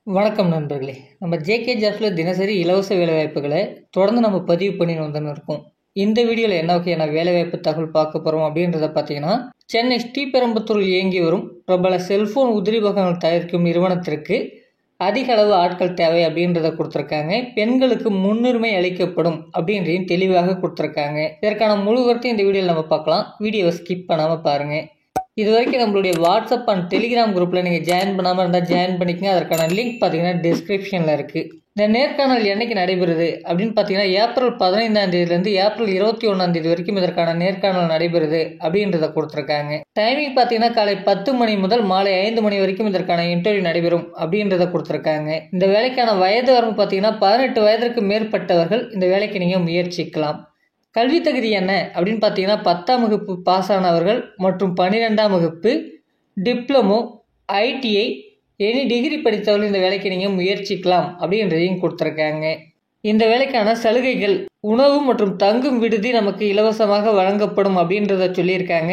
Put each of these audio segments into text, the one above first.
வணக்கம் நண்பர்களே. நம்ம ஜேகே ஜாப்ஸில் தினசரி இலவச வேலைவாய்ப்புகளை தொடர்ந்து நம்ம பதிவு பண்ணி வந்துன்னு இருக்கோம். இந்த வீடியோவில் என்ன வகையான வேலைவாய்ப்பு தகவல் பார்க்க போகிறோம் அப்படின்றத பார்த்தீங்கன்னா, சென்னை ஸ்ரீபெரும்புத்தூரில் இயங்கி வரும் பிரபல செல்போன் உதிரிபாகங்கள் தயாரிக்கும் நிறுவனத்திற்கு அதிக அளவு ஆட்கள் தேவை அப்படின்றத கொடுத்துருக்காங்க. பெண்களுக்கு முன்னுரிமை அளிக்கப்படும் அப்படின்றதையும் தெளிவாக கொடுத்துருக்காங்க. இதற்கான முழு கருத்தையும் இந்த வீடியோவில் நம்ம பார்க்கலாம். வீடியோவை ஸ்கிப் பண்ணாமல் பாருங்கள். இது வரைக்கும் நம்மளுடைய வாட்ஸ்அப் அண்ட் டெலிகிராம் குரூப்பில் நீங்கள் ஜாயின் பண்ணாமல் இருந்தால் ஜாயின் பண்ணிக்கங்க. அதற்கான லிங்க் பார்த்தீங்கன்னா டிஸ்கிரிப்ஷனில் இருக்குது. இந்த நேர்காணல் என்னைக்கு நடைபெறுது அப்படின்னு பார்த்தீங்கன்னா, ஏப்ரல் 15ஆம் தேதியிலேருந்து ஏப்ரல் 21ஆம் தேதி வரைக்கும் இதற்கான நேர்காணல் நடைபெறுது அப்படின்றத கொடுத்துருக்காங்க. டைமிங் பார்த்தீங்கன்னா காலை 10 மணி முதல் மாலை 5 மணி வரைக்கும் இதற்கான இன்டர்வியூ நடைபெறும் அப்படின்றத கொடுத்துருக்காங்க. இந்த வேலைக்கான வயது வரம்பு பார்த்தீங்கன்னா 18 வயதிற்கு மேற்பட்டவர்கள் இந்த வேலைக்கு நீங்கள் முயற்சிக்கலாம். கல்வி தகுதி என்ன அப்படின்னு பார்த்தீங்கன்னா, 10ஆம் வகுப்பு பாஸ் ஆனவர்கள் மற்றும் 12ஆம் வகுப்பு, டிப்ளமோ, ஐடிஐ, எனி டிகிரி படித்தவர்கள் இந்த வேலைக்கு நீங்கள் முயற்சிக்கலாம் அப்படின்றதையும் கொடுத்துருக்காங்க. இந்த வேலைக்கான சலுகைகள், உணவு மற்றும் தங்கும் விடுதி நமக்கு இலவசமாக வழங்கப்படும் அப்படின்றத சொல்லியிருக்காங்க.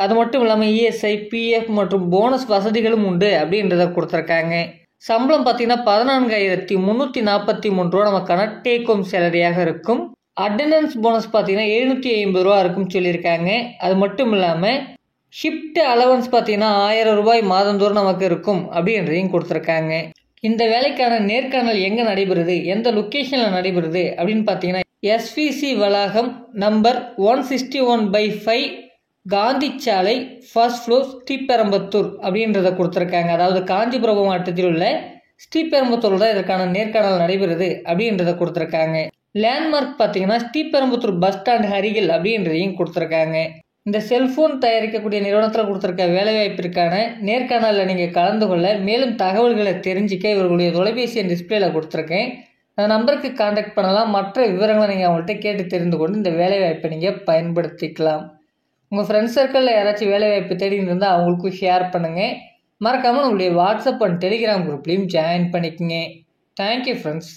அது மட்டும் இல்லாமல் இஎஸ்ஐ, பிஎஃப் மற்றும் போனஸ் வசதிகளும் உண்டு அப்படின்றத கொடுத்துருக்காங்க. சம்பளம் பார்த்தீங்கன்னா 14,343 ரூபா நமக்கான டேக் ஹோம் சேலரியாக இருக்கும். அட்டண்டன்ஸ் போனஸ் பார்த்தீங்கன்னா 750 ரூபா இருக்குன்னு சொல்லியிருக்காங்க. அது மட்டும் இல்லாமல் ஷிஃப்ட் அலவன்ஸ் பார்த்தீங்கன்னா 1000 ரூபாய் மாதந்தோறும் நமக்கு இருக்கும் அப்படின்றதையும் கொடுத்துருக்காங்க. இந்த வேலைக்கான நேர்காணல் எங்கே நடைபெறுது, எந்த லொக்கேஷனில் நடைபெறுது அப்படின்னு பார்த்தீங்கன்னா, எஸ்விசி வளாகம் நம்பர் 161/5 காந்தி சாலை, ஃபர்ஸ்ட் ஃப்ளோர், ஸ்ரீபெரும்புத்தூர் அப்படின்றத கொடுத்துருக்காங்க. அதாவது காஞ்சிபுரம் மாவட்டத்தில் உள்ள ஸ்ரீபெரும்புத்தூர் தான் இதற்கான நேர்காணல் நடைபெறுது அப்படின்றத கொடுத்துருக்காங்க. லேண்ட்மார்க் பார்த்தீங்கன்னா ஸ்ரீபெரும்புத்தூர் பஸ் ஸ்டாண்ட் அருகில் அப்படின்றதையும் கொடுத்துருக்காங்க. இந்த செல்ஃபோன் தயாரிக்கக்கூடிய நிறுவனத்தில் கொடுத்துருக்க வேலைவாய்ப்பிற்கான நேர்காணலில் நீங்கள் கலந்து கொள்ள மேலும் தகவல்களை தெரிஞ்சிக்க இவர்களுடைய தொலைபேசி எண் டிஸ்பிளேல கொடுத்துருக்கேன். அந்த நம்பருக்கு கான்டாக்ட் பண்ணலாம். மற்ற விவரங்களை நீங்கள் அவங்கள்ட்ட கேட்டு தெரிந்து கொண்டு இந்த வேலைவாய்ப்பை நீங்கள் பயன்படுத்திக்கலாம். உங்கள் ஃப்ரெண்ட்ஸ் சர்க்கிளில் யாராச்சும் வேலைவாய்ப்பு தேடின்னு இருந்தால் அவங்களுக்கும் ஷேர் பண்ணுங்கள். மறக்காமல் உங்களுடைய வாட்ஸ்அப் அண்ட் டெலிகிராம் குரூப்லேயும் ஜாயின் பண்ணிக்கோங்க. Thank you friends.